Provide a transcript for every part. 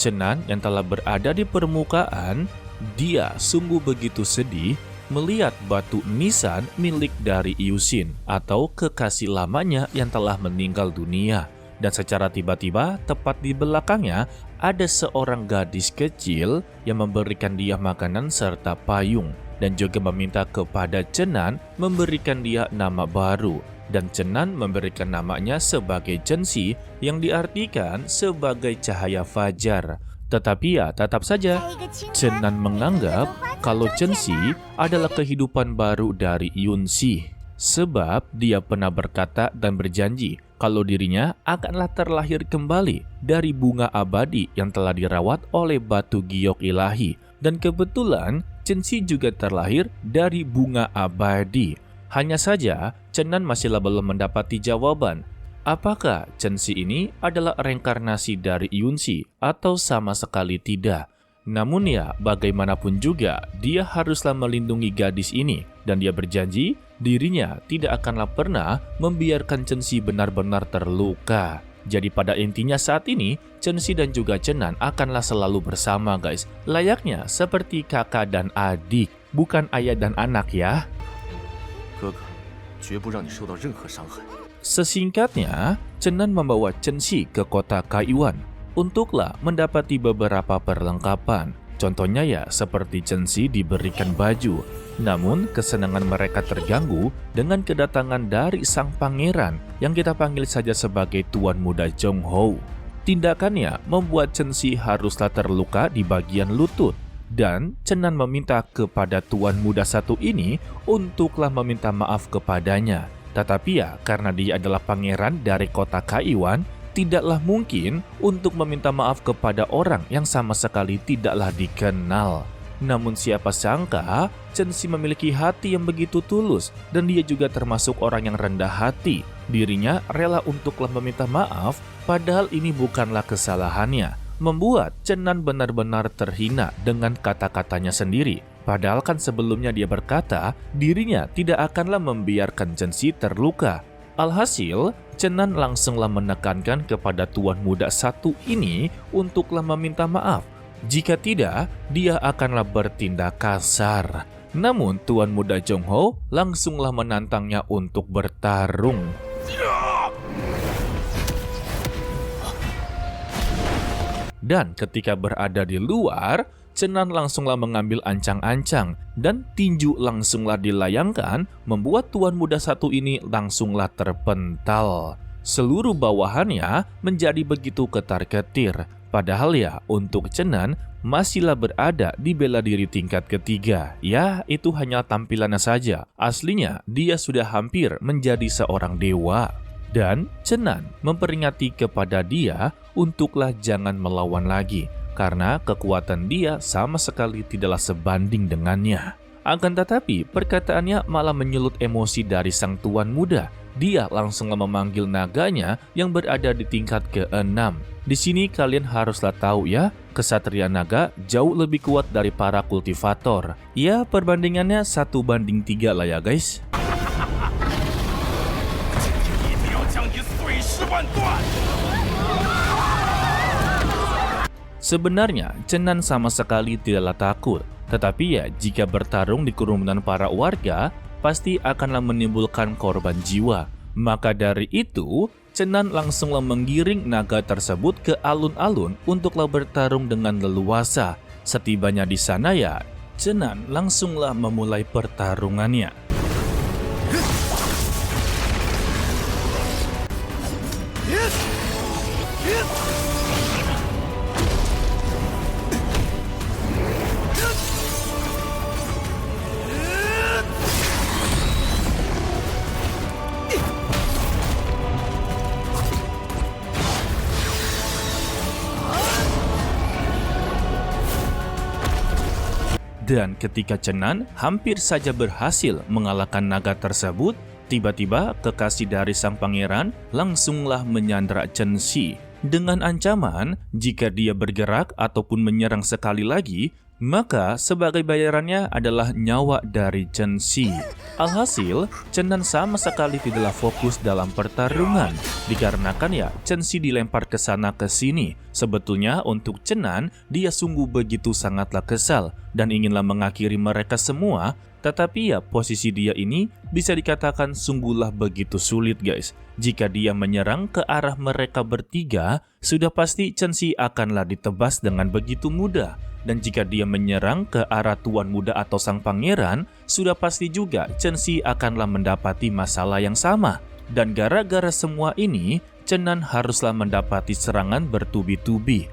Cenan yang telah berada di permukaan, dia sungguh begitu sedih melihat batu nisan milik dari Yusin atau kekasih lamanya yang telah meninggal dunia. Dan secara tiba-tiba tepat di belakangnya ada seorang gadis kecil yang memberikan dia makanan serta payung dan juga meminta kepada Cenan memberikan dia nama baru. Dan Cenan memberikan namanya sebagai Censi yang diartikan sebagai cahaya fajar. Tetapi ya tetap saja, Cenan menganggap kalau Censi adalah kehidupan baru dari Yunsi. Sebab dia pernah berkata dan berjanji kalau dirinya akanlah terlahir kembali dari bunga abadi yang telah dirawat oleh batu giok ilahi. Dan kebetulan Censi juga terlahir dari bunga abadi. Hanya saja, Cenan masihlah belum mendapati jawaban. Apakah Censi ini adalah reinkarnasi dari Yunsi atau sama sekali tidak? Namun ya, bagaimanapun juga, dia haruslah melindungi gadis ini. Dan dia berjanji, dirinya tidak akanlah pernah membiarkan Censi benar-benar terluka. Jadi pada intinya saat ini, Censi dan juga Cenan akanlah selalu bersama guys. Layaknya seperti kakak dan adik, bukan ayah dan anak ya. Sesingkatnya, Cenan membawa Censi ke kota Kaiwan untuklah mendapati beberapa perlengkapan. Contohnya ya seperti Censi diberikan baju. Namun kesenangan mereka terganggu dengan kedatangan dari sang pangeran yang kita panggil saja sebagai Tuan Muda Zhonghou. Tindakannya membuat Censi haruslah terluka di bagian lutut. Dan Cenan meminta kepada Tuan Muda satu ini untuklah meminta maaf kepadanya. Tetapi ya karena dia adalah pangeran dari kota Kaiwan, tidaklah mungkin untuk meminta maaf kepada orang yang sama sekali tidaklah dikenal. Namun siapa sangka Censi memiliki hati yang begitu tulus dan dia juga termasuk orang yang rendah hati. Dirinya rela untuklah meminta maaf padahal ini bukanlah kesalahannya. Membuat Cenan benar-benar terhina dengan kata-katanya sendiri. Padahal kan sebelumnya dia berkata dirinya tidak akanlah membiarkan Censi terluka. Alhasil, Cenan langsunglah menekankan kepada Tuan Muda satu ini untuklah meminta maaf. Jika tidak, dia akanlah bertindak kasar. Namun Tuan Muda Zhonghou langsunglah menantangnya untuk bertarung. Dan ketika berada di luar, Cenan langsunglah mengambil ancang-ancang dan tinju langsunglah dilayangkan membuat Tuan Muda satu ini langsunglah terpental. Seluruh bawahannya menjadi begitu ketar-ketir. Padahal ya untuk Cenan masihlah berada di bela diri tingkat ketiga. Ya itu hanya tampilannya saja. Aslinya dia sudah hampir menjadi seorang dewa. Dan Cenan memperingati kepada dia untuklah jangan melawan lagi. Karena kekuatan dia sama sekali tidaklah sebanding dengannya. Akan tetapi perkataannya malah menyulut emosi dari sang tuan muda. Dia langsung memanggil naganya yang berada di tingkat ke-6. Di sini kalian haruslah tahu ya, kesatria naga jauh lebih kuat dari para kultivator. Ya perbandingannya 1:3 lah ya guys. Sebenarnya, Cenan sama sekali tidaklah takut. Tetapi ya, jika bertarung di kerumunan para warga, pasti akanlah menimbulkan korban jiwa. Maka dari itu, Cenan langsunglah menggiring naga tersebut ke alun-alun untuklah bertarung dengan leluasa. Setibanya di sana ya, Cenan langsunglah memulai pertarungannya. Dan ketika Cenan hampir saja berhasil mengalahkan naga tersebut, tiba-tiba kekasih dari sang pangeran langsunglah menyandra Censi. Dengan ancaman, jika dia bergerak ataupun menyerang sekali lagi, Maka sebagai bayarannya adalah nyawa dari Chen Xi. Alhasil, Chen Nan sama sekali tidaklah fokus dalam pertarungan. Dikarenakan ya, Chen Xi dilempar ke sana ke sini. Sebetulnya untuk Chen Nan, dia sungguh begitu sangatlah kesal dan inginlah mengakhiri mereka semua. Tetapi ya, posisi dia ini bisa dikatakan sungguhlah begitu sulit guys. Jika dia menyerang ke arah mereka bertiga, sudah pasti Chen Xi akanlah ditebas dengan begitu mudah. Dan jika dia menyerang ke arah Tuan Muda atau Sang Pangeran, sudah pasti juga Chen Xi akanlah mendapati masalah yang sama. Dan gara-gara semua ini, Chen Nan haruslah mendapati serangan bertubi-tubi.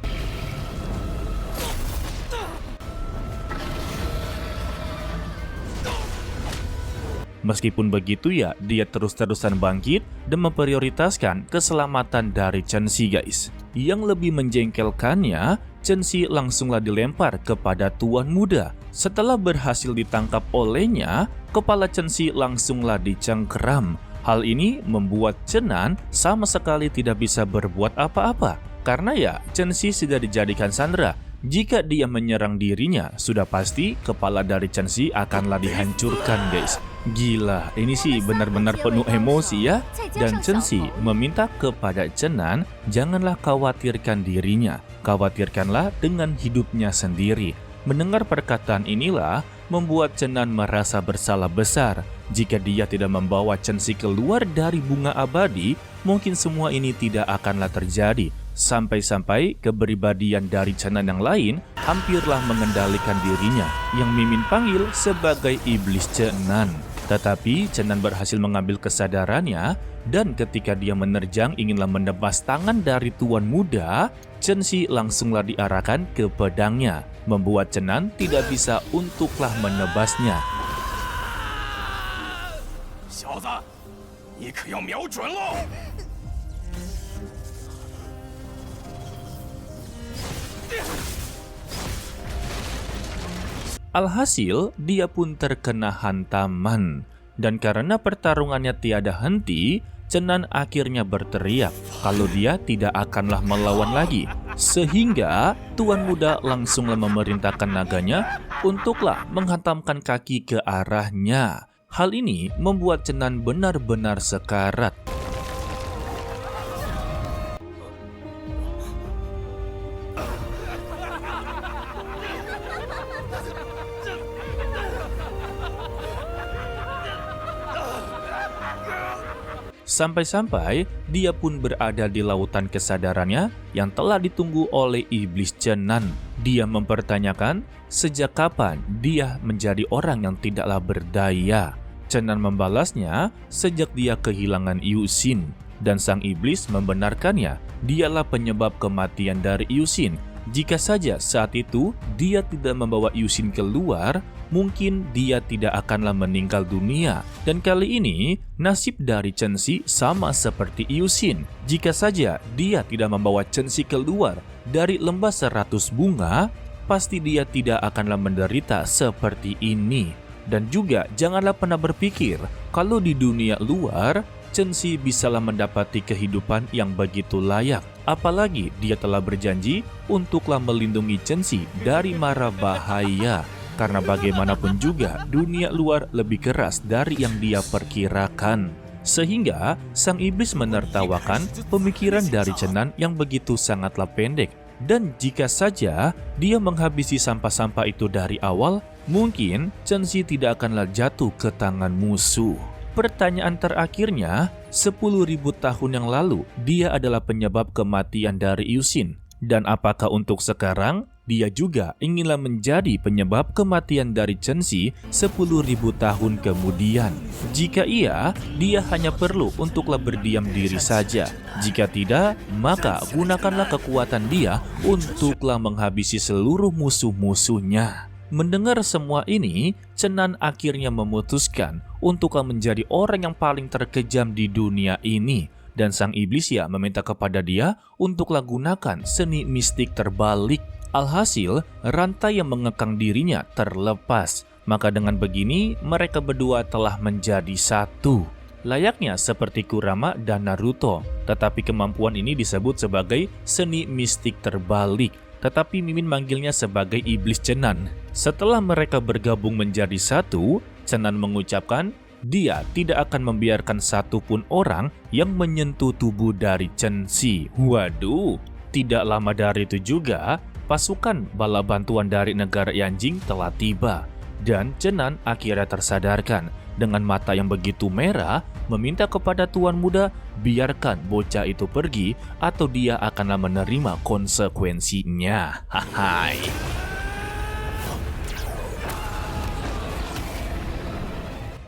Meskipun begitu ya, dia terus-terusan bangkit dan memprioritaskan keselamatan dari Chen Xi guys. Yang lebih menjengkelkannya, Chen Xi langsunglah dilempar kepada Tuan Muda. Setelah berhasil ditangkap olehnya, kepala Chen Xi langsunglah dicengkeram. Hal ini membuat Chen Nan sama sekali tidak bisa berbuat apa-apa. Karena ya, Chen Xi sudah dijadikan sandera. Jika dia menyerang dirinya, sudah pasti kepala dari Chen Xi akanlah dihancurkan guys. Gila, ini sih benar-benar penuh emosi ya. Dan Chen Xi meminta kepada Chen Nan, janganlah khawatirkan dirinya, khawatirkanlah dengan hidupnya sendiri. Mendengar perkataan inilah membuat Chen Nan merasa bersalah besar. Jika dia tidak membawa Chen Xi keluar dari bunga abadi, mungkin semua ini tidak akanlah terjadi. Sampai-sampai kepribadian dari Chen Nan yang lain hampirlah mengendalikan dirinya, yang Mimin panggil sebagai iblis Chen Nan. Tetapi Chen Nan berhasil mengambil kesadarannya, dan ketika dia menerjang inginlah menebas tangan dari Tuan Muda, Chen Xi langsunglah diarahkan ke pedangnya, membuat Chen Nan tidak bisa untuklah menebasnya. Alhasil, dia pun terkena hantaman. Dan karena pertarungannya tiada henti, Chen Nan akhirnya berteriak kalau dia tidak akanlah melawan lagi. Sehingga Tuan Muda langsunglah memerintahkan naganya untuklah menghantamkan kaki ke arahnya. Hal ini membuat Chen Nan benar-benar sekarat. Sampai-sampai dia pun berada di lautan kesadarannya yang telah ditunggu oleh iblis Chen Nan. Dia mempertanyakan sejak kapan dia menjadi orang yang tidaklah berdaya. Chen Nan membalasnya sejak dia kehilangan Yu Xin. Dan sang iblis membenarkannya, dialah penyebab kematian dari Yu Xin. Jika saja saat itu dia tidak membawa Yu Xin keluar, mungkin dia tidak akanlah meninggal dunia. Dan kali ini, nasib dari Chen Xi sama seperti Yu Xin. Jika saja dia tidak membawa Chen Xi keluar dari lembah 100 bunga, pasti dia tidak akanlah menderita seperti ini. Dan juga janganlah pernah berpikir kalau di dunia luar, Chen Xi bisalah mendapati kehidupan yang begitu layak. Apalagi dia telah berjanji untuklah melindungi Chen Xi dari mara bahaya. Karena bagaimanapun juga dunia luar lebih keras dari yang dia perkirakan. Sehingga sang iblis menertawakan pemikiran dari Chen Nan yang begitu sangatlah pendek. Dan jika saja dia menghabisi sampah-sampah itu dari awal, mungkin Chen Xi tidak akanlah jatuh ke tangan musuh. Pertanyaan terakhirnya, 10.000 tahun yang lalu dia adalah penyebab kematian dari Yu Xin. Dan apakah untuk sekarang dia juga inginlah menjadi penyebab kematian dari Chen Xi 10.000 tahun kemudian? Jika iya, dia hanya perlu untuklah berdiam diri saja. Jika tidak, maka gunakanlah kekuatan dia untuklah menghabisi seluruh musuh-musuhnya. Mendengar semua ini, Chen Nan akhirnya memutuskan untuklah menjadi orang yang paling terkejam di dunia ini. Dan sang iblis ya meminta kepada dia untuklah gunakan seni mistik terbalik. Alhasil, rantai yang mengekang dirinya terlepas. Maka dengan begini, mereka berdua telah menjadi satu. Layaknya seperti Kurama dan Naruto. Tetapi kemampuan ini disebut sebagai seni mistik terbalik. tetapi Mimin manggilnya sebagai Iblis Cenan. Setelah mereka bergabung menjadi satu, Cenan mengucapkan dia tidak akan membiarkan satupun orang yang menyentuh tubuh dari Chen Xi. Waduh, tidak lama dari itu juga, pasukan bala bantuan dari negara Yanjing telah tiba. Dan Cenan akhirnya tersadarkan. Dengan mata yang begitu merah, meminta kepada Tuan Muda biarkan bocah itu pergi atau dia akanlah menerima konsekuensinya. Hahai.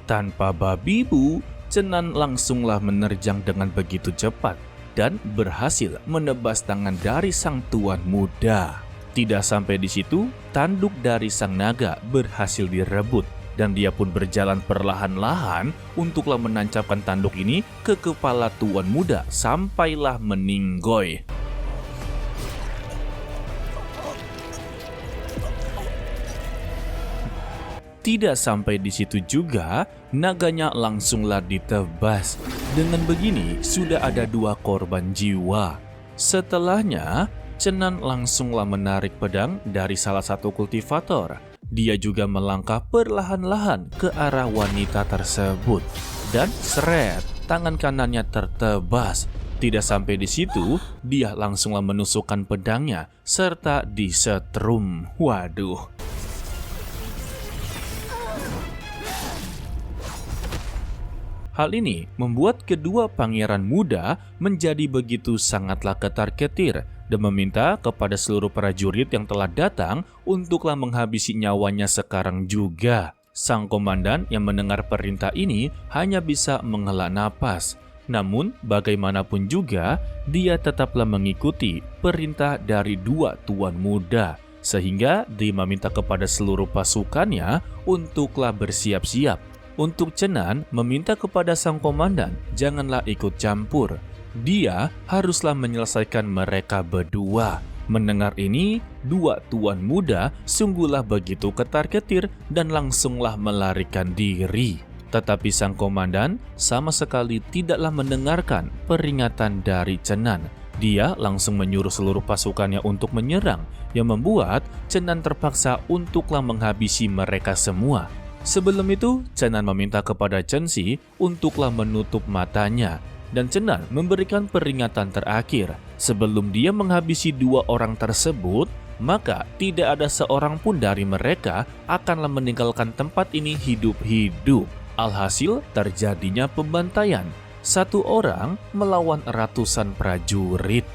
Tanpa babi bu, Cenan langsunglah menerjang dengan begitu cepat dan berhasil menebas tangan dari sang Tuan Muda. Tidak sampai di situ, tanduk dari sang naga berhasil direbut dan dia pun berjalan perlahan-lahan untuklah menancapkan tanduk ini ke kepala Tuan Muda sampailah meninggoy. Tidak sampai di situ juga, naganya langsunglah ditebas. Dengan begini, sudah ada 2 korban jiwa. Setelahnya, Cenan langsunglah menarik pedang dari salah satu kultivator. Dia juga melangkah perlahan-lahan ke arah wanita tersebut. Dan seret, tangan kanannya tertebas. Tidak sampai di situ, dia langsunglah menusukkan pedangnya serta disetrum. Waduh. Hal ini membuat kedua pangeran muda menjadi begitu sangatlah ketar-ketir dan meminta kepada seluruh prajurit yang telah datang untuklah menghabisi nyawanya sekarang juga. Sang komandan yang mendengar perintah ini hanya bisa menghela napas. Namun bagaimanapun juga dia tetaplah mengikuti perintah dari 2 tuan muda. Sehingga dia meminta kepada seluruh pasukannya untuklah bersiap-siap. Untuk Cenan meminta kepada sang komandan janganlah ikut campur. Dia haruslah menyelesaikan mereka berdua. Mendengar ini, 2 tuan muda sungguhlah begitu ketar-ketir dan langsunglah melarikan diri. Tetapi sang komandan sama sekali tidaklah mendengarkan peringatan dari Cenan. Dia langsung menyuruh seluruh pasukannya untuk menyerang, yang membuat Cenan terpaksa untuklah menghabisi mereka semua. Sebelum itu, Cenan meminta kepada Chen Xi untuklah menutup matanya. Dan Cenan memberikan peringatan terakhir. Sebelum dia menghabisi 2 orang tersebut, maka tidak ada seorang pun dari mereka akanlah meninggalkan tempat ini hidup-hidup. Alhasil terjadinya pembantaian. 1 orang melawan ratusan prajurit.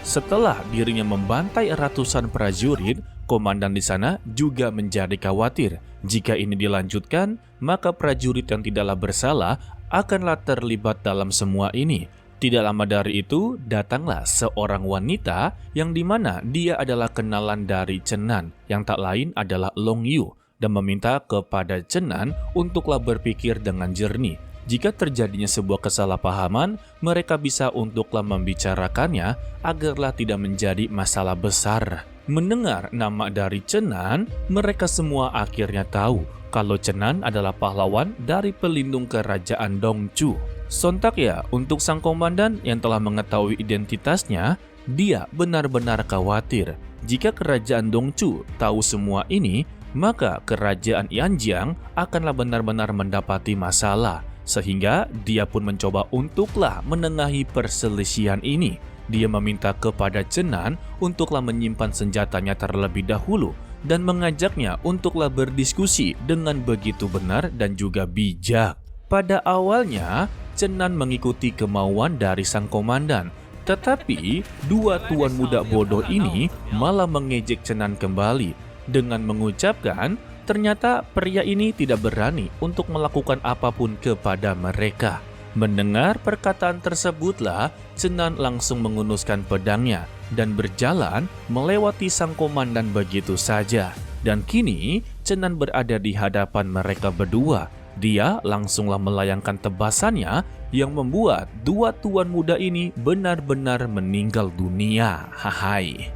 Setelah dirinya membantai ratusan prajurit, komandan di sana juga menjadi khawatir. Jika ini dilanjutkan, maka prajurit yang tidaklah bersalah akanlah terlibat dalam semua ini. Tidak lama dari itu, datanglah seorang wanita yang dimana dia adalah kenalan dari Cenan, yang tak lain adalah Long Yu, dan meminta kepada Cenan untuklah berpikir dengan jernih. Jika terjadinya sebuah kesalahpahaman, mereka bisa untuklah membicarakannya agarlah tidak menjadi masalah besar. Mendengar nama dari Cenan, mereka semua akhirnya tahu kalau Cenan adalah pahlawan dari pelindung kerajaan Dongchu. Sontak ya, untuk sang komandan yang telah mengetahui identitasnya, dia benar-benar khawatir. Jika kerajaan Dongchu tahu semua ini, maka kerajaan Yanjiang akanlah benar-benar mendapati masalah. Sehingga dia pun mencoba untuklah menengahi perselisihan ini. Dia meminta kepada Cenan untuklah menyimpan senjatanya terlebih dahulu dan mengajaknya untuklah berdiskusi dengan begitu benar dan juga bijak. Pada awalnya, Cenan mengikuti kemauan dari sang komandan. Tetapi, 2 tuan muda bodoh ini malah mengejek Cenan kembali dengan mengucapkan ternyata pria ini tidak berani untuk melakukan apapun kepada mereka. Mendengar perkataan tersebutlah, Cenan langsung mengunuskan pedangnya dan berjalan melewati sang komandan begitu saja. Dan kini, Cenan berada di hadapan mereka berdua. Dia langsunglah melayangkan tebasannya yang membuat dua tuan muda ini benar-benar meninggal dunia. Hahai.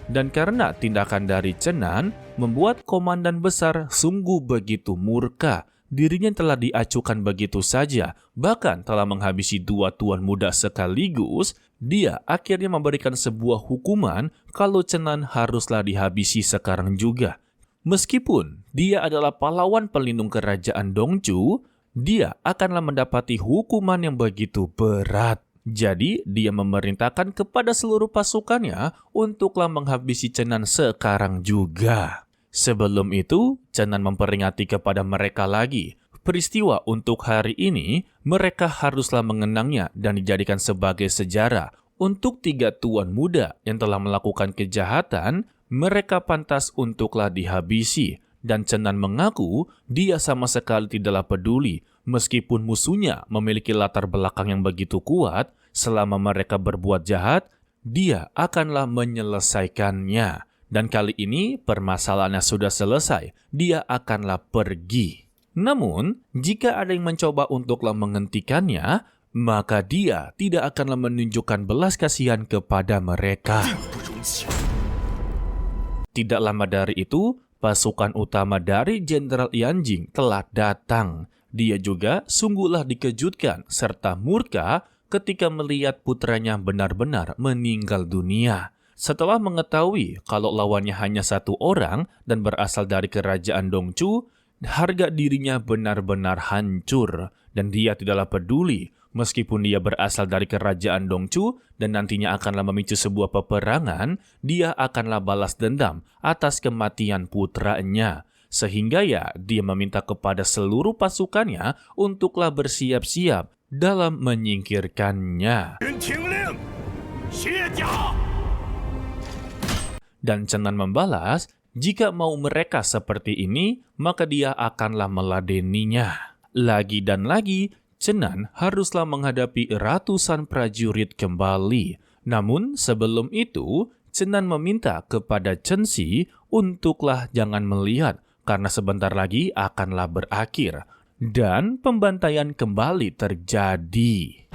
Dan karena tindakan dari Cenan membuat komandan besar sungguh begitu murka. Dirinya telah diacuhkan begitu saja, bahkan telah menghabisi dua tuan muda sekaligus. Dia akhirnya memberikan sebuah hukuman kalau Cenan haruslah dihabisi sekarang juga. Meskipun dia adalah pahlawan pelindung kerajaan Dongchu, dia akanlah mendapati hukuman yang begitu berat. Jadi, dia memerintahkan kepada seluruh pasukannya untuklah menghabisi Cenan sekarang juga. Sebelum itu, Cenan memperingati kepada mereka lagi. Peristiwa untuk hari ini, mereka haruslah mengenangnya dan dijadikan sebagai sejarah. Untuk 3 tuan muda yang telah melakukan kejahatan, mereka pantas untuklah dihabisi. Dan Cenan mengaku dia sama sekali tidaklah peduli. Meskipun musuhnya memiliki latar belakang yang begitu kuat, selama mereka berbuat jahat, dia akanlah menyelesaikannya. Dan kali ini permasalahannya sudah selesai, dia akanlah pergi. Namun, jika ada yang mencoba untuklah menghentikannya, maka dia tidak akanlah menunjukkan belas kasihan kepada mereka. Tidak lama dari itu, pasukan utama dari Jenderal Yanjing telah datang. Dia juga sungguhlah dikejutkan serta murka ketika melihat putranya benar-benar meninggal dunia. Setelah mengetahui kalau lawannya hanya 1 orang dan berasal dari kerajaan Dongchu, harga dirinya benar-benar hancur dan dia tidaklah peduli. Meskipun dia berasal dari kerajaan Dongchu dan nantinya akanlah memicu sebuah peperangan, dia akanlah balas dendam atas kematian putranya. Sehingga dia meminta kepada seluruh pasukannya untuklah bersiap-siap dalam menyingkirkannya. Dan Cenan membalas, jika mau mereka seperti ini, maka dia akanlah meladeninya. Lagi dan lagi, Cenan haruslah menghadapi ratusan prajurit kembali. Namun sebelum itu, Cenan meminta kepada Chen Xi untuklah jangan melihat, karena sebentar lagi akanlah berakhir. Dan pembantaian kembali terjadi.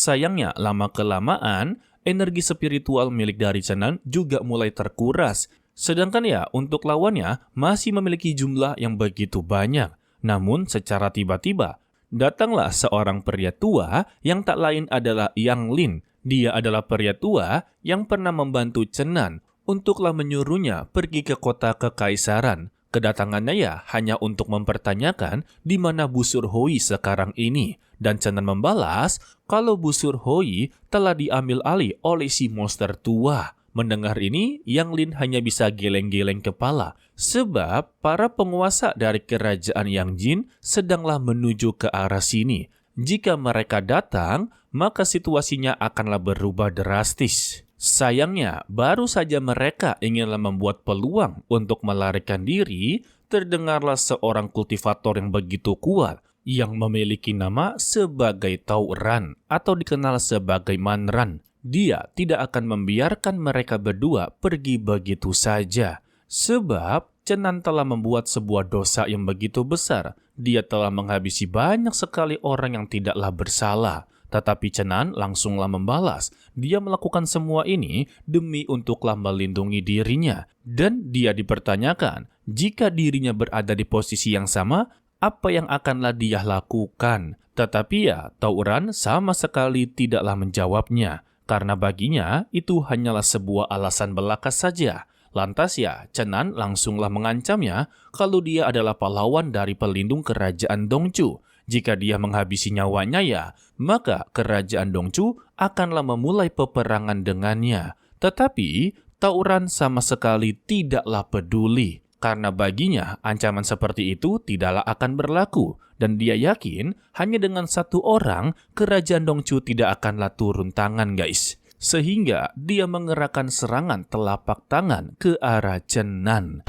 Sayangnya, lama-kelamaan, energi spiritual milik dari Cenan juga mulai terkuras. Sedangkan untuk lawannya masih memiliki jumlah yang begitu banyak. Namun secara tiba-tiba, datanglah seorang pria tua yang tak lain adalah Yang Lin. Dia adalah pria tua yang pernah membantu Cenan untuklah menyuruhnya pergi ke kota kekaisaran. Kedatangannya hanya untuk mempertanyakan di mana busur Hoi sekarang ini. Dan Cenan membalas kalau busur Hoi telah diambil alih oleh si monster tua. Mendengar ini, Yang Lin hanya bisa geleng-geleng kepala. Sebab para penguasa dari kerajaan Yang Jin sedanglah menuju ke arah sini. Jika mereka datang, maka situasinya akanlah berubah drastis. Sayangnya, baru saja mereka inginlah membuat peluang untuk melarikan diri, terdengarlah seorang kultivator yang begitu kuat, yang memiliki nama sebagai Tauran atau dikenal sebagai Manran. Dia tidak akan membiarkan mereka berdua pergi begitu saja. Sebab Cenan telah membuat sebuah dosa yang begitu besar. Dia telah menghabisi banyak sekali orang yang tidaklah bersalah. Tetapi Cenan langsunglah membalas. Dia melakukan semua ini demi untuklah melindungi dirinya. Dan dia dipertanyakan, jika dirinya berada di posisi yang sama, apa yang akanlah dia lakukan? Tetapi ya, Tauran sama sekali tidaklah menjawabnya. Karena baginya itu hanyalah sebuah alasan belaka saja. Lantas ya, Cenan langsunglah mengancamnya kalau dia adalah pahlawan dari pelindung kerajaan Dongchu. Jika dia menghabisi nyawanya ya, maka kerajaan Dongchu akanlah memulai peperangan dengannya. Tetapi Tauran sama sekali tidaklah peduli. Karena baginya ancaman seperti itu tidaklah akan berlaku. Dan dia yakin hanya dengan satu orang kerajaan Dongchu tidak akanlah turun tangan guys. Sehingga dia mengerahkan serangan telapak tangan ke arah Cenan.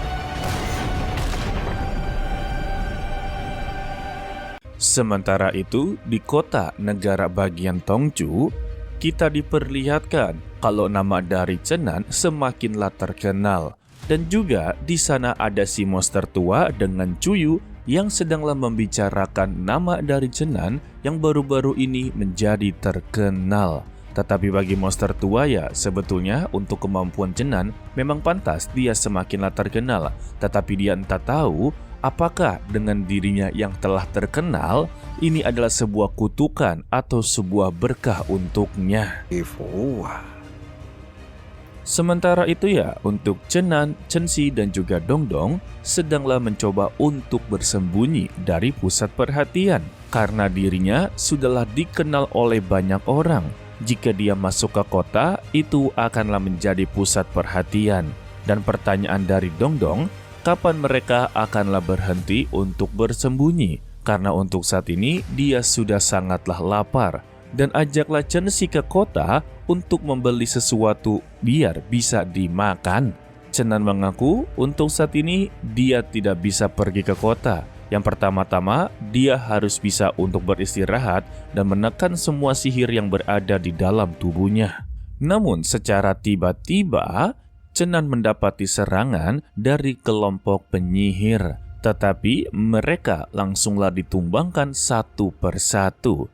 Sementara itu, di kota negara bagian Tongchu, kita diperlihatkan kalau nama dari Cenan semakinlah terkenal. Dan juga di sana ada si monster tua dengan Cuyu yang sedanglah membicarakan nama dari Cenan yang baru-baru ini menjadi terkenal. Tetapi bagi monster tua ya sebetulnya untuk kemampuan Cenan memang pantas dia semakinlah terkenal. Tetapi dia entah tahu apakah dengan dirinya yang telah terkenal, ini adalah sebuah kutukan atau sebuah berkah untuknya. Sementara itu ya, untuk Cenan, Censi, dan juga Dongdong sedanglah mencoba untuk bersembunyi dari pusat perhatian. Karena dirinya sudahlah dikenal oleh banyak orang. Jika dia masuk ke kota, itu akanlah menjadi pusat perhatian. Dan pertanyaan dari Dongdong, kapan mereka akanlah berhenti untuk bersembunyi? Karena untuk saat ini dia sudah sangatlah lapar. Dan ajaklah Censi ke kota untuk membeli sesuatu biar bisa dimakan. Cenan mengaku untuk saat ini dia tidak bisa pergi ke kota. Yang pertama-tama dia harus bisa untuk beristirahat dan menekan semua sihir yang berada di dalam tubuhnya. Namun secara tiba-tiba Cenan mendapati serangan dari kelompok penyihir, tetapi mereka langsunglah ditumbangkan satu persatu.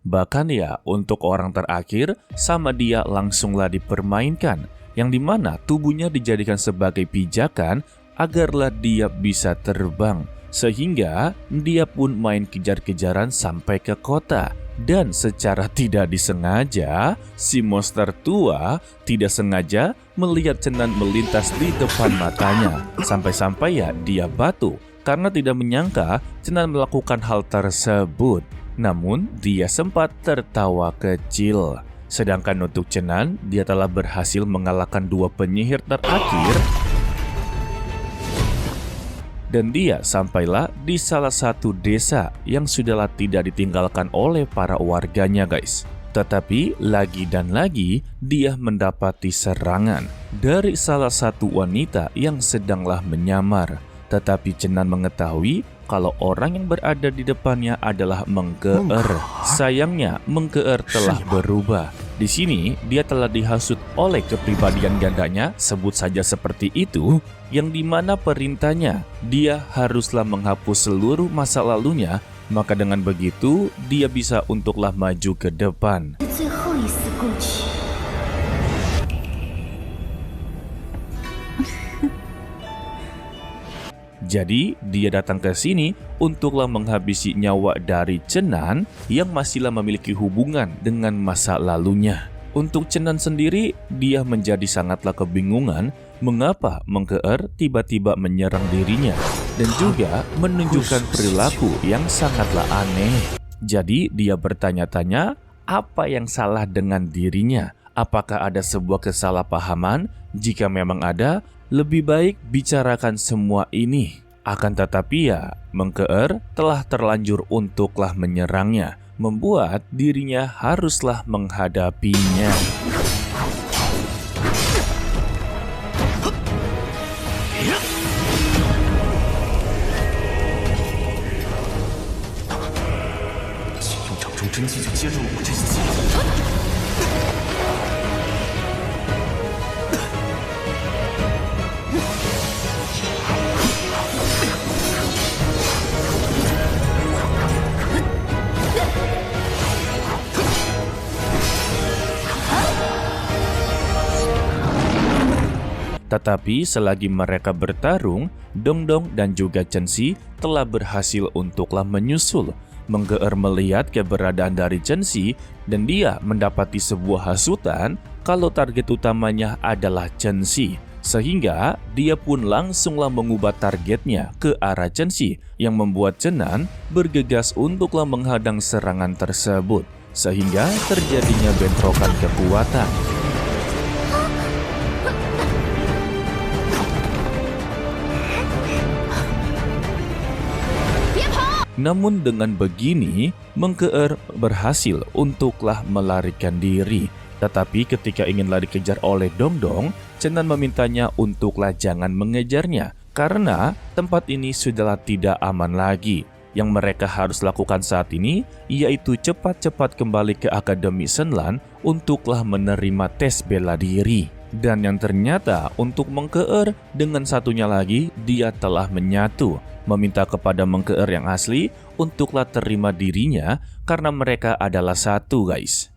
Bahkan ya, untuk orang terakhir, sama dia langsunglah dipermainkan, yang dimana tubuhnya dijadikan sebagai pijakan agarlah dia bisa terbang. Sehingga dia pun main kejar-kejaran sampai ke kota. Dan secara tidak disengaja, si monster tua tidak sengaja melihat Cenan melintas di depan matanya. Sampai-sampai ya dia batu karena tidak menyangka Cenan melakukan hal tersebut. Namun dia sempat tertawa kecil. Sedangkan untuk Cenan, dia telah berhasil mengalahkan dua penyihir terakhir. Dan dia sampailah di salah satu desa yang sudahlah tidak ditinggalkan oleh para warganya guys. Tetapi lagi dan lagi dia mendapati serangan dari salah satu wanita yang sedanglah menyamar. Tetapi Cenan mengetahui kalau orang yang berada di depannya adalah Mengkeer. Sayangnya Mengkeer telah berubah. Di sini dia telah dihasut oleh kepribadian gandanya, sebut saja seperti itu, yang dimana perintahnya dia haruslah menghapus seluruh masa lalunya, maka dengan begitu dia bisa untuklah maju ke depan. Jadi dia datang ke sini untuklah menghabisi nyawa dari Cenan yang masihlah memiliki hubungan dengan masa lalunya. Untuk Cenan sendiri, dia menjadi sangatlah kebingungan mengapa Mengkeer tiba-tiba menyerang dirinya. dan juga menunjukkan perilaku yang sangatlah aneh. Jadi dia bertanya-tanya apa yang salah dengan dirinya. Apakah ada sebuah kesalahpahaman? Jika memang ada, lebih baik bicarakan semua ini. Akan tetapi ya, Mengkeer telah terlanjur untuklah menyerangnya, membuat dirinya haruslah menghadapinya. Tetapi selagi mereka bertarung, Dongdong dan juga Chen Xi telah berhasil untuklah menyusul. Menggeer melihat keberadaan dari Chen Xi dan dia mendapati sebuah hasutan kalau target utamanya adalah Chen Xi. Sehingga dia pun langsunglah mengubah targetnya ke arah Chen Xi yang membuat Chenan bergegas untuklah menghadang serangan tersebut. Sehingga terjadinya bentrokan kekuatan. Namun dengan begini, Mengkeer berhasil untuklah melarikan diri. Tetapi ketika ingin lari kejar oleh Dongdong, Chenan memintanya untuklah jangan mengejarnya karena tempat ini sudahlah tidak aman lagi. Yang mereka harus lakukan saat ini yaitu cepat-cepat kembali ke Akademi Shenlan untuklah menerima tes bela diri. Dan yang ternyata untuk Mengkeer dengan satunya lagi dia telah menyatu. Meminta kepada Mengkeer yang asli untuklah terima dirinya karena mereka adalah satu, guys.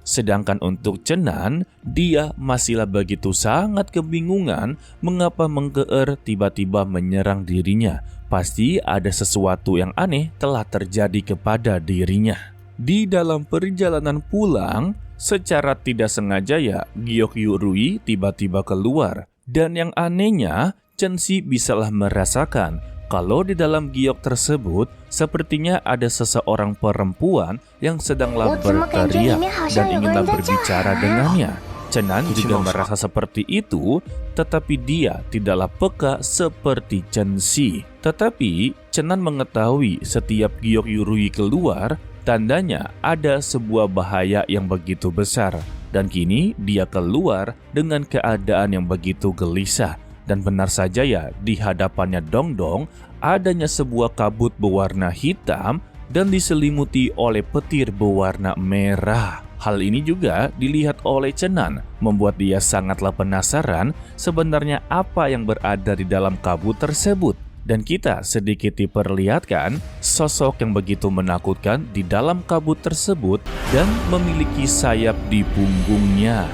Sedangkan untuk Chenan, dia masihlah begitu sangat kebingungan mengapa Mengkeer tiba-tiba menyerang dirinya. Pasti ada sesuatu yang aneh telah terjadi kepada dirinya. Di dalam perjalanan pulang, secara tidak sengaja ya, Gyokyu Rui tiba-tiba keluar. Dan yang anehnya, Chen Xi bisalah merasakan kalau di dalam giok tersebut sepertinya ada seseorang perempuan yang sedanglah berteriak dan inginlah berbicara dengannya. Chenan juga merasa seperti itu, tetapi dia tidaklah peka seperti Chen Xi. Tetapi Chenan mengetahui setiap Gyokyu Rui keluar, tandanya ada sebuah bahaya yang begitu besar. Dan kini dia keluar dengan keadaan yang begitu gelisah. Dan benar saja ya, di hadapannya Dongdong adanya sebuah kabut berwarna hitam dan diselimuti oleh petir berwarna merah. Hal ini juga dilihat oleh Chenan, membuat dia sangatlah penasaran sebenarnya apa yang berada di dalam kabut tersebut. Dan kita sedikit diperlihatkan sosok yang begitu menakutkan di dalam kabut tersebut dan memiliki sayap di punggungnya.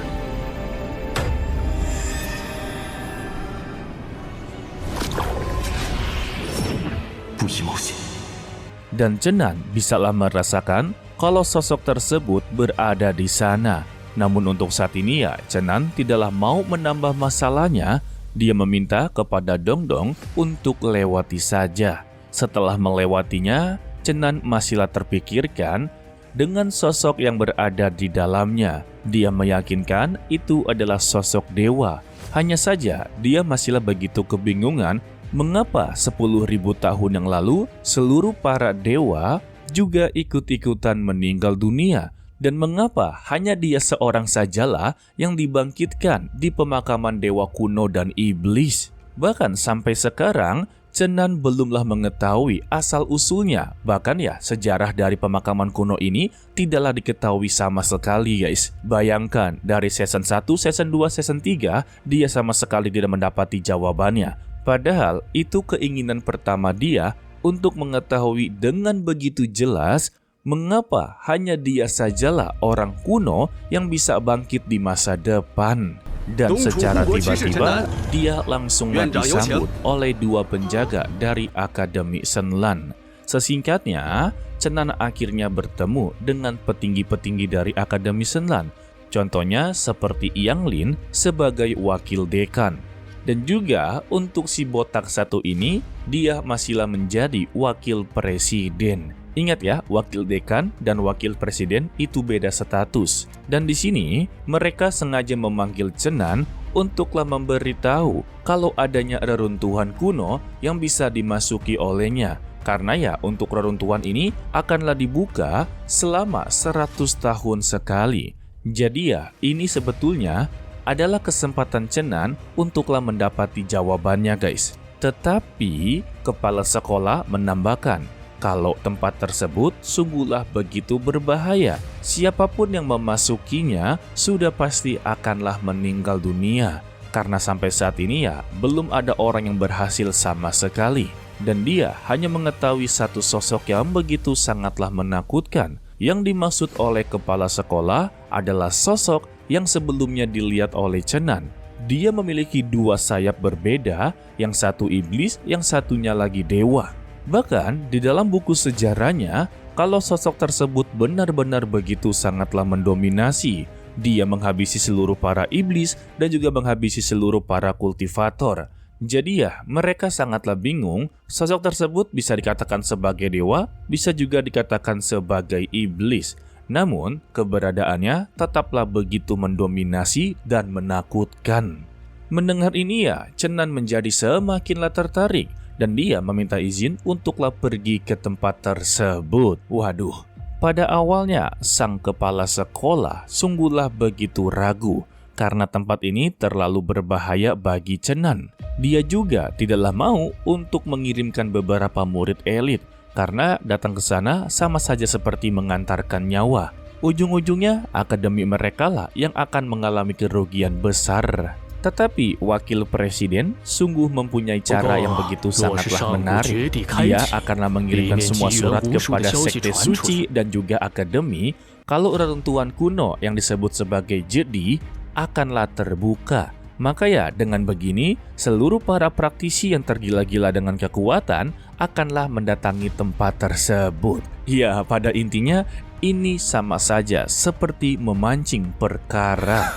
Dan Chenan bisalah merasakan kalau sosok tersebut berada di sana. Namun untuk saat ini ya, Chenan tidaklah mau menambah masalahnya. Dia meminta kepada Dongdong untuk lewati saja. Setelah melewatinya, Chenan masihlah terpikirkan dengan sosok yang berada di dalamnya. Dia meyakinkan itu adalah sosok dewa. Hanya saja dia masihlah begitu kebingungan mengapa 10.000 tahun yang lalu seluruh para dewa juga ikut-ikutan meninggal dunia. Dan mengapa hanya dia seorang sajalah yang dibangkitkan di pemakaman dewa kuno dan iblis? Bahkan sampai sekarang, Chenan belumlah mengetahui asal-usulnya. Bahkan ya, sejarah dari pemakaman kuno ini tidaklah diketahui sama sekali, guys. Bayangkan, dari season 1, season 2, season 3, dia sama sekali tidak mendapati jawabannya. Padahal itu keinginan pertama dia untuk mengetahui dengan begitu jelas mengapa hanya dia sajalah orang kuno yang bisa bangkit di masa depan. Dan secara tiba-tiba dia langsunglah disambut oleh dua penjaga dari Akademi Shenlan. Sesingkatnya, Chenan akhirnya bertemu dengan petinggi-petinggi dari Akademi Shenlan. Contohnya seperti Yang Lin sebagai wakil dekan. Dan juga untuk si botak satu ini, dia masihlah menjadi wakil presiden. Ingat ya, wakil dekan dan wakil presiden itu beda status. Dan di sini, mereka sengaja memanggil Chenan untuklah memberitahu kalau adanya reruntuhan kuno yang bisa dimasuki olehnya. Karena ya, untuk reruntuhan ini akanlah dibuka selama 100 tahun sekali. Jadi ya, ini sebetulnya adalah kesempatan Chenan untuklah mendapati jawabannya guys. Tetapi kepala sekolah menambahkan kalau tempat tersebut sungguhlah begitu berbahaya. Siapapun yang memasukinya sudah pasti akanlah meninggal dunia. Karena sampai saat ini ya belum ada orang yang berhasil sama sekali. Dan dia hanya mengetahui satu sosok yang begitu sangatlah menakutkan. Yang dimaksud oleh kepala sekolah adalah sosok yang sebelumnya dilihat oleh Chenan. Dia memiliki dua sayap berbeda, yang satu iblis, yang satunya lagi dewa. Bahkan di dalam buku sejarahnya, kalau sosok tersebut benar-benar begitu sangatlah mendominasi. Dia menghabisi seluruh para iblis dan juga menghabisi seluruh para kultivator. Jadi ya, mereka sangatlah bingung, sosok tersebut bisa dikatakan sebagai dewa, bisa juga dikatakan sebagai iblis. Namun, keberadaannya tetaplah begitu mendominasi dan menakutkan. Mendengar ini ya, Chenan menjadi semakinlah tertarik dan dia meminta izin untuklah pergi ke tempat tersebut. Waduh, pada awalnya sang kepala sekolah sungguhlah begitu ragu karena tempat ini terlalu berbahaya bagi Chenan. Dia juga tidaklah mau untuk mengirimkan beberapa murid elit. Karena datang ke sana sama saja seperti mengantarkan nyawa. Ujung-ujungnya akademi mereka lah yang akan mengalami kerugian besar. Tetapi wakil presiden sungguh mempunyai cara yang begitu sangatlah menarik. Dia akanlah mengirimkan semua surat kepada sekte suci dan juga akademi kalau reruntuhan kuno yang disebut sebagai Jedi akanlah terbuka. Maka ya dengan begini seluruh para praktisi yang tergila-gila dengan kekuatan akanlah mendatangi tempat tersebut. Ya, pada intinya ini sama saja seperti memancing perkara.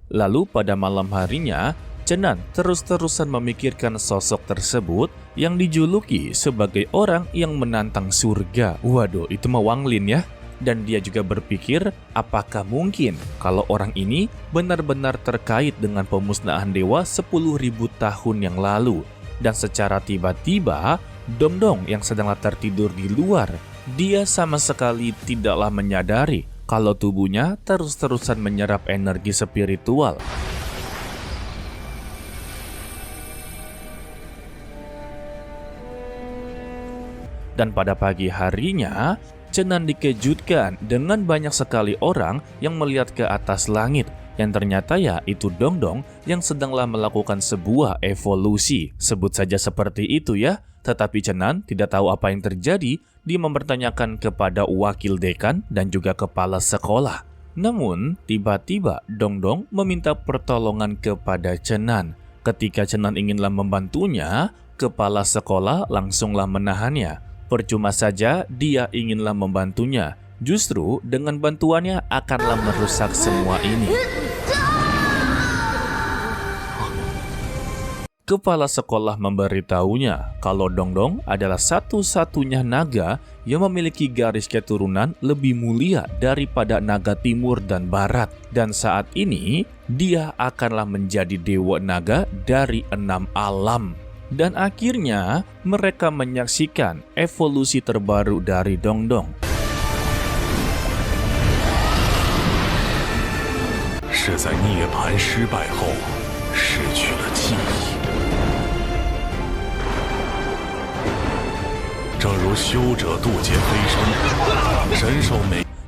Lalu pada malam harinya, Chenan terus-terusan memikirkan sosok tersebut yang dijuluki sebagai orang yang menantang surga. Waduh, itu mah Wang Lin ya. Dan dia juga berpikir apakah mungkin kalau orang ini benar-benar terkait dengan pemusnahan dewa 10.000 tahun yang lalu. Dan secara tiba-tiba, Dongdong yang sedanglah tertidur di luar, dia sama sekali tidaklah menyadari kalau tubuhnya terus-terusan menyerap energi spiritual. Dan pada pagi harinya, Chenan dikejutkan dengan banyak sekali orang yang melihat ke atas langit. Yang ternyata ya itu Dongdong yang sedanglah melakukan sebuah evolusi. Sebut saja seperti itu ya. Tetapi Chenan tidak tahu apa yang terjadi. Dia mempertanyakan kepada wakil dekan dan juga kepala sekolah. Namun tiba-tiba Dongdong meminta pertolongan kepada Chenan. Ketika Chenan inginlah membantunya, kepala sekolah langsunglah menahannya. Percuma saja dia inginlah membantunya. Justru dengan bantuannya akanlah merusak semua ini. Kepala sekolah memberitahunya kalau Dongdong adalah satu-satunya naga yang memiliki garis keturunan lebih mulia daripada naga timur dan barat. Dan saat ini dia akanlah menjadi dewa naga dari 6 alam. Dan akhirnya mereka menyaksikan evolusi terbaru dari Dongdong.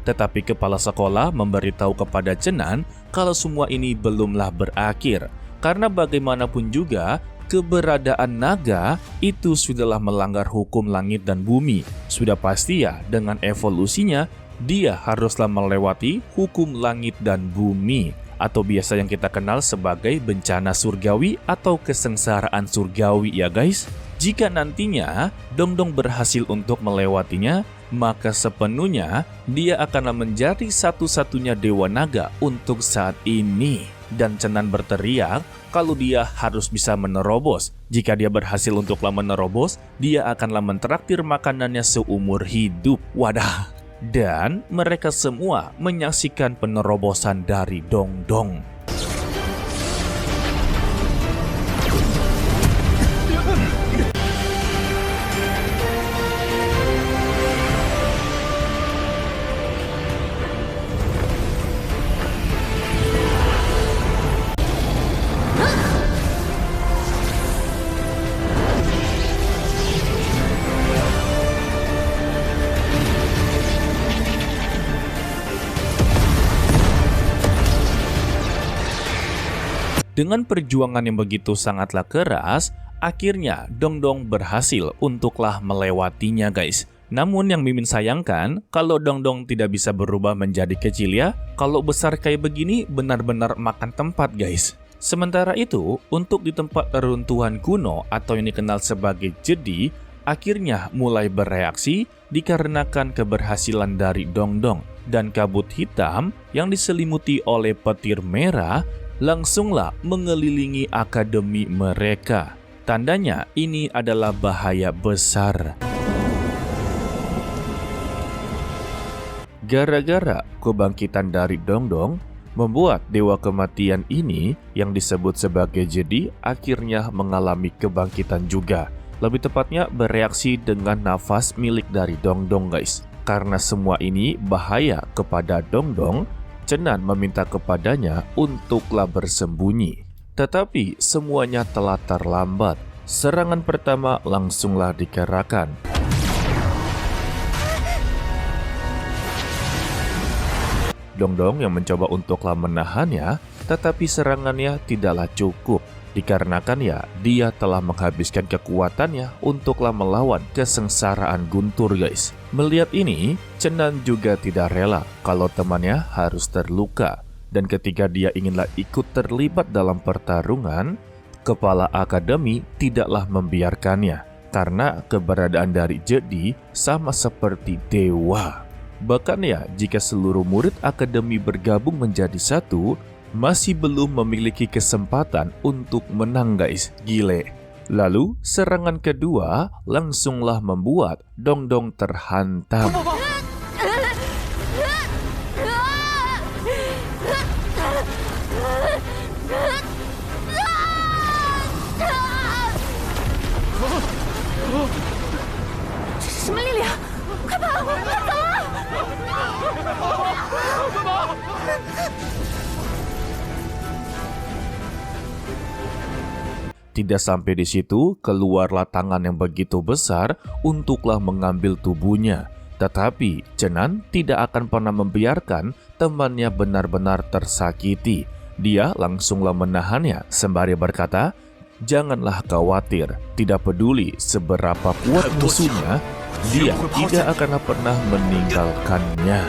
Tetapi kepala sekolah memberitahu kepada Chenan kalau semua ini belumlah berakhir. Karena bagaimanapun juga, keberadaan naga itu sudahlah melanggar hukum langit dan bumi. Sudah pasti ya, dengan evolusinya, dia haruslah melewati hukum langit dan bumi. Atau biasa yang kita kenal sebagai bencana surgawi atau kesengsaraan surgawi ya guys. Jika nantinya Dongdong berhasil untuk melewatinya, maka sepenuhnya dia akanlah menjadi satu-satunya dewa naga untuk saat ini. Dan Cenan berteriak kalau dia harus bisa menerobos. Jika dia berhasil untuklah menerobos, dia akanlah mentraktir makanannya seumur hidup. Wadah. Dan mereka semua menyaksikan penerobosan dari Dongdong. Dengan perjuangan yang begitu sangatlah keras, akhirnya Dongdong berhasil untuklah melewatinya guys. Namun yang Mimin sayangkan, kalau Dongdong tidak bisa berubah menjadi kecil ya, kalau besar kayak begini benar-benar makan tempat guys. Sementara itu, untuk di tempat reruntuhan kuno atau yang dikenal sebagai Jedi, akhirnya mulai bereaksi dikarenakan keberhasilan dari Dongdong. Dan kabut hitam yang diselimuti oleh petir merah langsunglah mengelilingi akademi mereka. Tandanya ini adalah bahaya besar. Gara-gara kebangkitan dari Dongdong, membuat dewa kematian ini yang disebut sebagai Jedi akhirnya mengalami kebangkitan juga. Lebih tepatnya bereaksi dengan nafas milik dari Dongdong guys. Karena semua ini bahaya kepada Dongdong, Cenan meminta kepadanya untuklah bersembunyi. Tetapi semuanya telah terlambat. Serangan pertama langsunglah dikerahkan. Dongdong yang mencoba untuklah menahannya, tetapi serangannya tidaklah cukup. Dikarenakan ya, dia telah menghabiskan kekuatannya untuklah melawan kesengsaraan Guntur guys. Melihat ini, Cenan juga tidak rela kalau temannya harus terluka. Dan ketika dia inginlah ikut terlibat dalam pertarungan, Kepala Akademi tidaklah membiarkannya. Karena keberadaan dari Jedi sama seperti dewa. Bahkan ya, jika seluruh murid Akademi bergabung menjadi satu, masih belum memiliki kesempatan untuk menang guys, gile. Lalu serangan kedua langsunglah membuat Dongdong terhantam. Tidak sampai di situ, keluarlah tangan yang begitu besar untuklah mengambil tubuhnya. Tetapi Cenan tidak akan pernah membiarkan temannya benar-benar tersakiti. Dia langsunglah menahannya sembari berkata, "Janganlah khawatir, tidak peduli seberapa kuat musuhnya, dia tidak akan pernah meninggalkannya."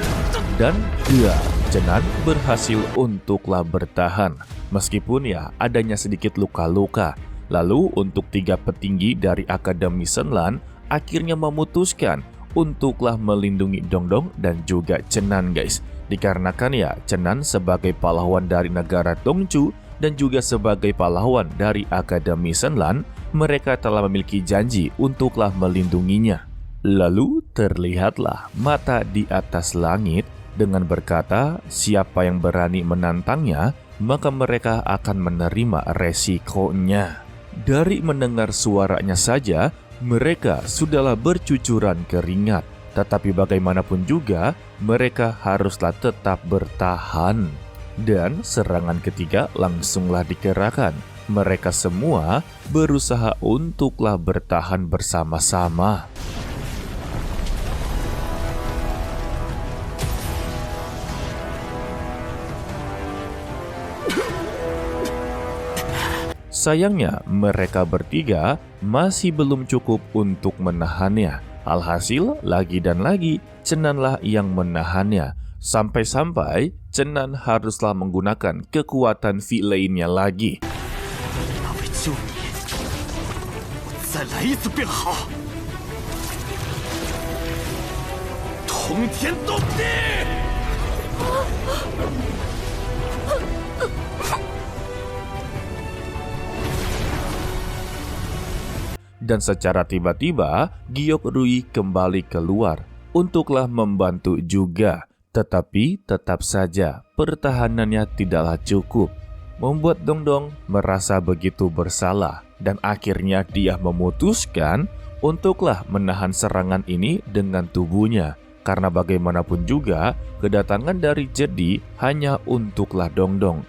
Dan dia, Cenan berhasil untuklah bertahan. Meskipun ya adanya sedikit luka-luka. Lalu untuk 3 petinggi dari Akademi Senlan akhirnya memutuskan untuklah melindungi Dongdong dan juga Cenan guys. Dikarenakan ya Cenan sebagai pahlawan dari negara Dongchu dan juga sebagai pahlawan dari Akademi Senlan, mereka telah memiliki janji untuklah melindunginya. Lalu terlihatlah mata di atas langit dengan berkata, siapa yang berani menantangnya, maka mereka akan menerima resikonya. Dari mendengar suaranya saja, mereka sudahlah bercucuran keringat. Tetapi bagaimanapun juga, mereka haruslah tetap bertahan. Dan serangan ketiga langsunglah dikerahkan. Mereka semua berusaha untuklah bertahan bersama-sama. Sayangnya, mereka bertiga masih belum cukup untuk menahannya. Alhasil, lagi dan lagi, Cenanlah yang menahannya. Sampai-sampai, Cenan haruslah menggunakan kekuatan V lainnya lagi. 通天斗地！ Dan secara tiba-tiba, Giok Rui kembali keluar. Untuklah membantu juga. Tetapi tetap saja pertahanannya tidaklah cukup. Membuat Dongdong merasa begitu bersalah. Dan akhirnya dia memutuskan untuklah menahan serangan ini dengan tubuhnya. Karena bagaimanapun juga, kedatangan dari Jedi hanya untuklah Dongdong.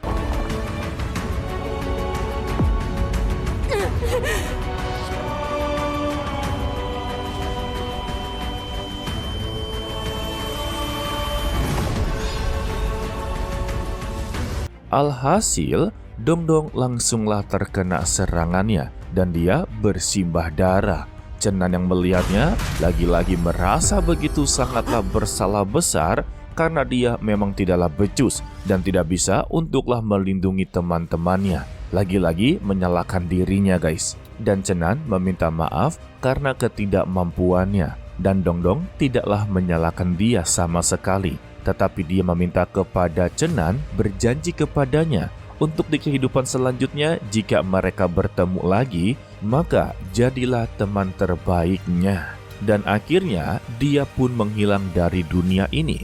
Alhasil, Dongdong langsunglah terkena serangannya dan dia bersimbah darah. Chenan yang melihatnya lagi-lagi merasa begitu sangatlah bersalah besar karena dia memang tidaklah becus dan tidak bisa untuklah melindungi teman-temannya. Lagi-lagi menyalahkan dirinya guys. Dan Chenan meminta maaf karena ketidakmampuannya. Dan Dongdong tidaklah menyalahkan dia sama sekali. Tetapi dia meminta kepada Chenan berjanji kepadanya untuk di kehidupan selanjutnya jika mereka bertemu lagi, maka jadilah teman terbaiknya. Dan akhirnya dia pun menghilang dari dunia ini.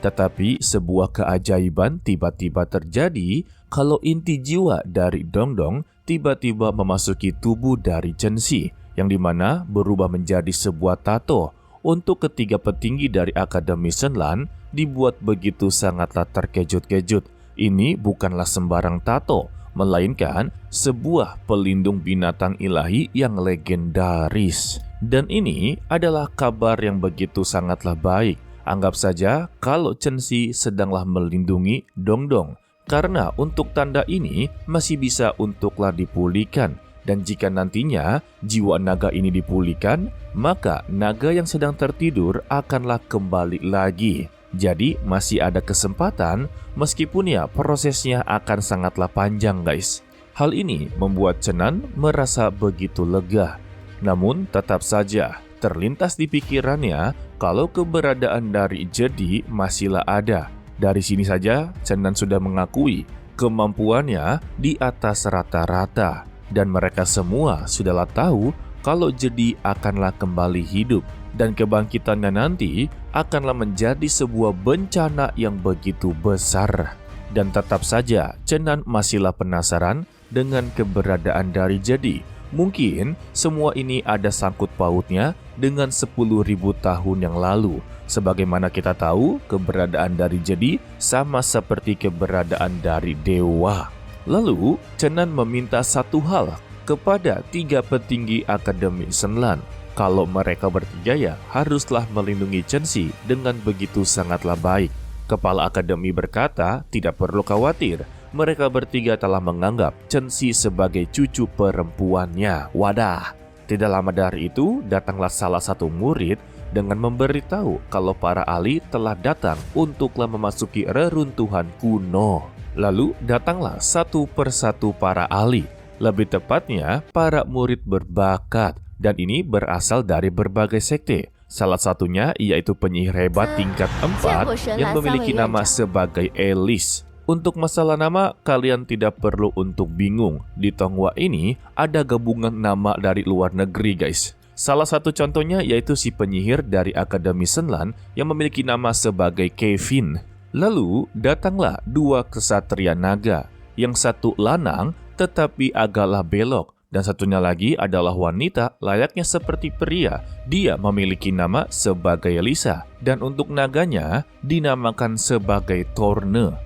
Tetapi sebuah keajaiban tiba-tiba terjadi kalau inti jiwa dari Dongdong tiba-tiba memasuki tubuh dari Chen Xi, yang dimana berubah menjadi sebuah tato. Untuk ketiga petinggi dari Akademi Shenlan dibuat begitu sangatlah terkejut-kejut. Ini bukanlah sembarang tato, melainkan sebuah pelindung binatang ilahi yang legendaris. Dan ini adalah kabar yang begitu sangatlah baik. Anggap saja kalau Chen Xi sedanglah melindungi Dongdong. Karena untuk tanda ini masih bisa untuklah dipulihkan. Dan jika nantinya jiwa naga ini dipulihkan, maka naga yang sedang tertidur akanlah kembali lagi. Jadi masih ada kesempatan meskipun ya prosesnya akan sangatlah panjang guys. Hal ini membuat Chenan merasa begitu lega. Namun tetap saja terlintas di pikirannya kalau keberadaan dari Jedi masihlah ada. Dari sini saja Chenan sudah mengakui kemampuannya di atas rata-rata. Dan mereka semua sudahlah tahu kalau Jedi akanlah kembali hidup. Dan kebangkitannya nanti akanlah menjadi sebuah bencana yang begitu besar. Dan tetap saja Chenan masihlah penasaran dengan keberadaan dari Jedi. Mungkin semua ini ada sangkut pautnya dengan 10.000 tahun yang lalu. Sebagaimana kita tahu, keberadaan dari Jedi sama seperti keberadaan dari dewa. Lalu, Chenan meminta satu hal kepada 3 petinggi Akademi Shenlan. Kalau mereka bertiga ya haruslah melindungi Chen Xi dengan begitu sangatlah baik. Kepala Akademi berkata, tidak perlu khawatir. Mereka bertiga telah menganggap Chen Xi sebagai cucu perempuannya. Wadah, tidak lama dari itu datanglah salah satu murid dengan memberitahu kalau para ahli telah datang untuklah memasuki reruntuhan kuno. Lalu datanglah satu persatu para ahli, lebih tepatnya para murid berbakat, dan ini berasal dari berbagai sekte. Salah satunya yaitu penyihir hebat tingkat 4 yang memiliki nama sebagai Elis. Untuk masalah nama, kalian tidak perlu untuk bingung. Di Tonghua ini ada gabungan nama dari luar negeri guys. Salah satu contohnya yaitu si penyihir dari Akademi Shenlan yang memiliki nama sebagai Kevin. Lalu datanglah 2 kesatria naga, yang satu lanang tetapi agaklah belok, dan satunya lagi adalah wanita layaknya seperti pria. Dia memiliki nama sebagai Lisa, dan untuk naganya dinamakan sebagai Torne.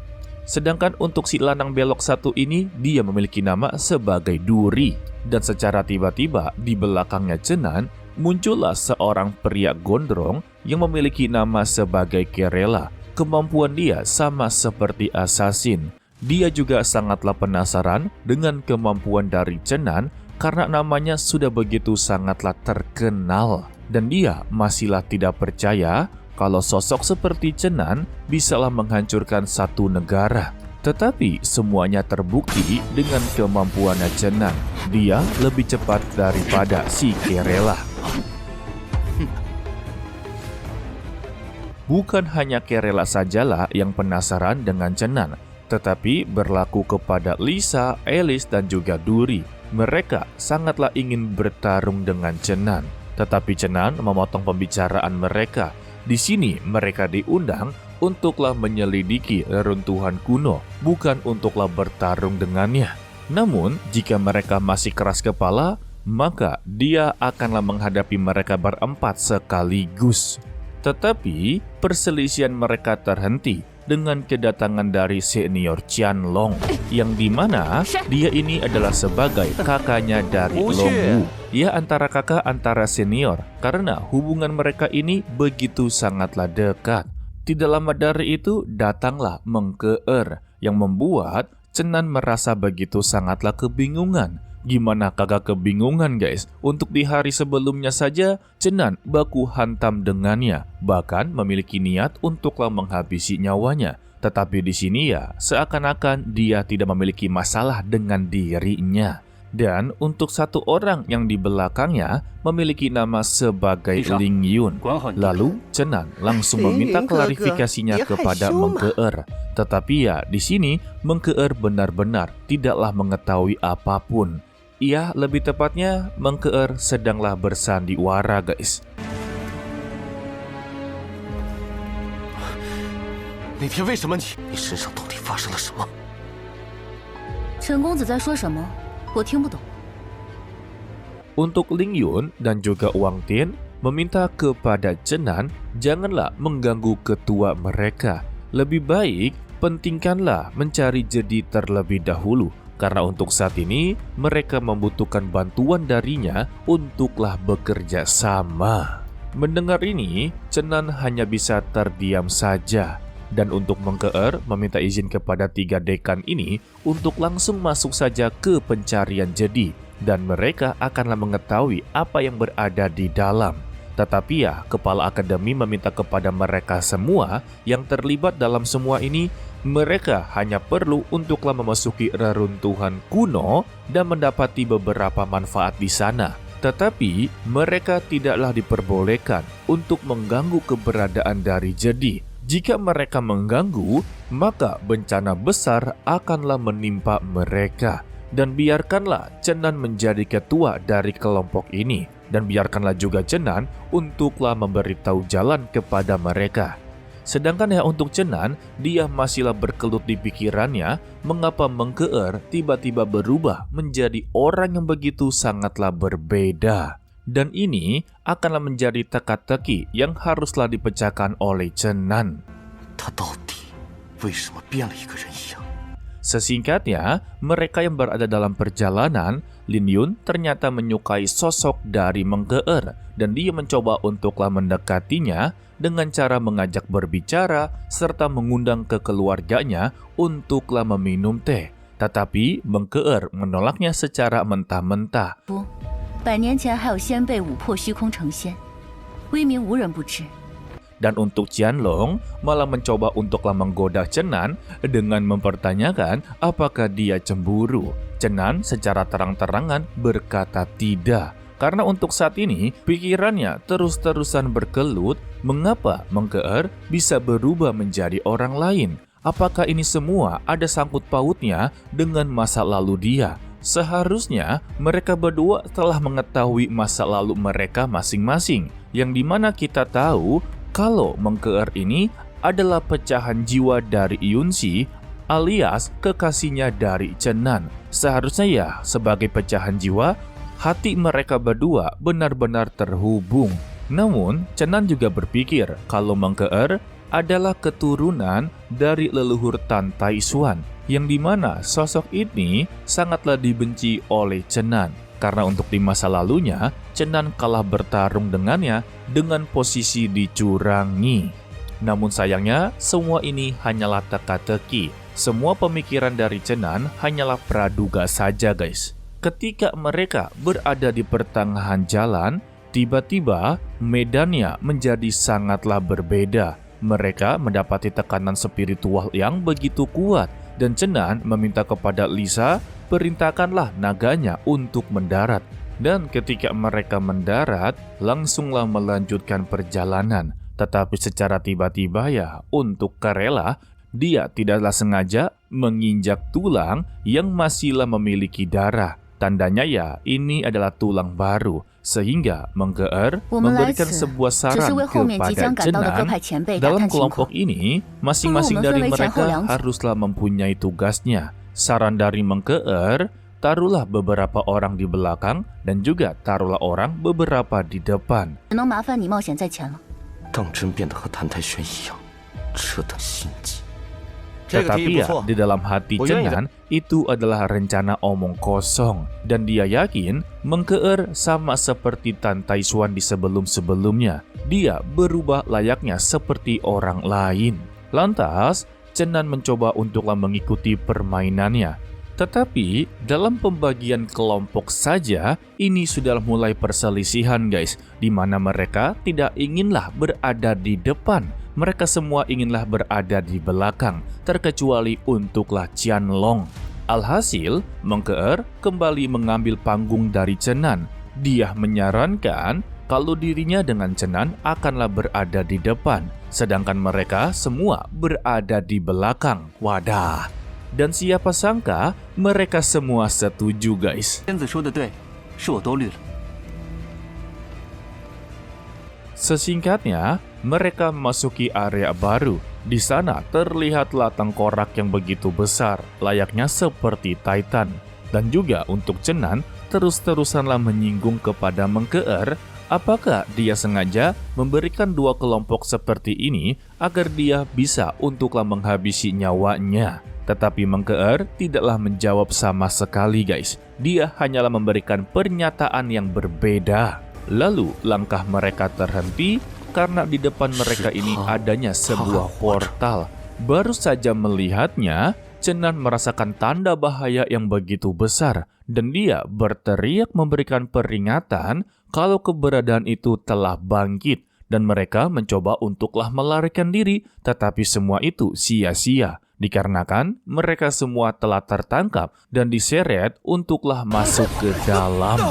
Sedangkan untuk si lanang belok satu ini, dia memiliki nama sebagai Duri. Dan secara tiba-tiba di belakangnya Chenan muncullah seorang pria gondrong yang memiliki nama sebagai Kerela. Kemampuan dia sama seperti assassin. Dia juga sangatlah penasaran dengan kemampuan dari Chenan karena namanya sudah begitu sangatlah terkenal. Dan dia masihlah tidak percaya kalau sosok seperti Chenan bisalah menghancurkan satu negara. Tetapi semuanya terbukti dengan kemampuannya Chenan. Dia lebih cepat daripada si Kerala. Bukan hanya Kerala sajalah yang penasaran dengan Chenan, tetapi berlaku kepada Lisa, Alice, dan juga Duri. Mereka sangatlah ingin bertarung dengan Chenan, tetapi Chenan memotong pembicaraan mereka. Di sini mereka diundang untuklah menyelidiki reruntuhan kuno, bukan untuklah bertarung dengannya. Namun, jika mereka masih keras kepala, maka dia akanlah menghadapi mereka berempat sekaligus. Tetapi perselisihan mereka terhenti dengan kedatangan dari senior Qianlong, yang dimana dia ini adalah sebagai kakaknya dari Long Wu. Ia antara kakak antara senior karena hubungan mereka ini begitu sangatlah dekat. Tidak lama dari itu datanglah Meng Ke'er yang membuat Chenan merasa begitu sangatlah kebingungan. Gimana kagak kebingungan guys? Untuk di hari sebelumnya saja Chenan baku hantam dengannya, bahkan memiliki niat untuklah menghabisi nyawanya. Tetapi di sini ya seakan-akan dia tidak memiliki masalah dengan dirinya. Dan untuk satu orang yang di belakangnya memiliki nama sebagai Ling Yun. Lalu Chenan langsung meminta klarifikasinya kepada Meng Ke'er. Tetapi ya di sini Meng Ke'er benar-benar tidaklah mengetahui apapun. Ia lebih tepatnya Meng Ke'er sedanglah bersandiwara guys. 那天为什么你身上到底发生了什么？ 陈公子在说什么？我听不懂。 Untuk Ling Yun dan juga Wang Tian meminta kepada Chenan janganlah mengganggu ketua mereka. Lebih baik pentingkanlah mencari jedi terlebih dahulu. Karena untuk saat ini mereka membutuhkan bantuan darinya untuklah bekerja sama. Mendengar ini, Chenan hanya bisa terdiam saja. Dan untuk Meng Ke'er meminta izin kepada 3 dekan ini untuk langsung masuk saja ke pencarian jedi. Dan mereka akanlah mengetahui apa yang berada di dalam. Tetapi ya, kepala akademi meminta kepada mereka semua yang terlibat dalam semua ini, mereka hanya perlu untuklah memasuki reruntuhan kuno dan mendapati beberapa manfaat di sana. Tetapi mereka tidaklah diperbolehkan untuk mengganggu keberadaan dari jedi. Jika mereka mengganggu, maka bencana besar akanlah menimpa mereka. Dan biarkanlah Chenan menjadi ketua dari kelompok ini. Dan biarkanlah juga Chenan untuklah memberitahu jalan kepada mereka. Sedangkan ya untuk Chenan, dia masihlah berkelut di pikirannya mengapa Meng Ke'er tiba-tiba berubah menjadi orang yang begitu sangatlah berbeda. Dan ini akanlah menjadi teka-teki yang haruslah dipecahkan oleh Chenan. Sesingkatnya, mereka yang berada dalam perjalanan, Lin Yun ternyata menyukai sosok dari Meng Ke'er dan dia mencoba untuklah mendekatinya dengan cara mengajak berbicara serta mengundang ke keluarganya untuklah meminum teh. Tetapi Meng Ke'er menolaknya secara mentah-mentah. 100年前还有先辈琥珀虚空成仙，威名无人不知。 Dan untuk Qianlong malah mencoba untuklah menggoda Chenan dengan mempertanyakan apakah dia cemburu. Chenan secara terang-terangan berkata tidak. Karena untuk saat ini pikirannya terus-terusan berkelut mengapa Meng Ke'er bisa berubah menjadi orang lain. Apakah ini semua ada sangkut pautnya dengan masa lalu dia? Seharusnya mereka berdua telah mengetahui masa lalu mereka masing-masing, yang dimana kita tahu kalau Meng Ke'er ini adalah pecahan jiwa dari Yunxi alias kekasihnya dari Chenan. Seharusnya ya sebagai pecahan jiwa, hati mereka berdua benar-benar terhubung. Namun Chenan juga berpikir kalau Meng Ke'er adalah keturunan dari leluhur Tan Taishuan, yang dimana sosok ini sangatlah dibenci oleh Chenan. Karena untuk di masa lalunya, Chenan kalah bertarung dengannya dengan posisi dicurangi. Namun sayangnya, semua ini hanyalah teka-teki. Semua pemikiran dari Chenan hanyalah praduga saja guys. Ketika mereka berada di pertengahan jalan, tiba-tiba medannya menjadi sangatlah berbeda. Mereka mendapati tekanan spiritual yang begitu kuat dan Cenan meminta kepada Lisa, perintahkanlah naganya untuk mendarat. Dan ketika mereka mendarat, langsunglah melanjutkan perjalanan. Tetapi secara tiba-tiba ya, untuk Karela, dia tidaklah sengaja menginjak tulang yang masihlah memiliki darah. Tandanya ya, ini adalah tulang baru. Sehingga Menggeer memberikan sebuah saran kepada Cenan. Dalam kelompok ini, masing-masing dari mereka haruslah mempunyai tugasnya. Saran dari Menggeer, taruhlah beberapa orang di belakang dan juga taruhlah orang beberapa di depan. 只能麻烦你冒险在前了。当真变得和谭泰轩一样，这等心机。 Tetapi ya, di dalam hati Cenan, itu adalah rencana omong kosong. Dan dia yakin Menggeer sama seperti Tan Taishuan di sebelum-sebelumnya. Dia berubah layaknya seperti orang lain. Lantas, Cenan mencoba untuklah mengikuti permainannya. Tetapi, dalam pembagian kelompok saja, ini sudah mulai perselisihan guys. Di mana mereka tidak inginlah berada di depan. Mereka semua inginlah berada di belakang, terkecuali untuklah Qianlong. Alhasil, Menggeer kembali mengambil panggung dari Cenan. Dia menyarankan kalau dirinya dengan Cenan akanlah berada di depan, sedangkan mereka semua berada di belakang. Wadah. Dan siapa sangka mereka semua setuju guys. 仙子说的对，是我多虑了。 Sesingkatnya, mereka memasuki area baru. Di sana terlihatlah tengkorak yang begitu besar, layaknya seperti Titan. Dan juga untuk Cenan, terus-terusanlah menyinggung kepada Menggeer, apakah dia sengaja memberikan dua kelompok seperti ini agar dia bisa untuklah menghabisi nyawanya. Tetapi Menggeer tidaklah menjawab sama sekali guys. Dia hanyalah memberikan pernyataan yang berbeda. Lalu langkah mereka terhenti karena di depan mereka ini adanya sebuah portal. Baru saja melihatnya, Cenan merasakan tanda bahaya yang begitu besar dan dia berteriak memberikan peringatan kalau keberadaan itu telah bangkit dan mereka mencoba untuklah melarikan diri, tetapi semua itu sia-sia dikarenakan mereka semua telah tertangkap dan diseret untuklah masuk ke dalam.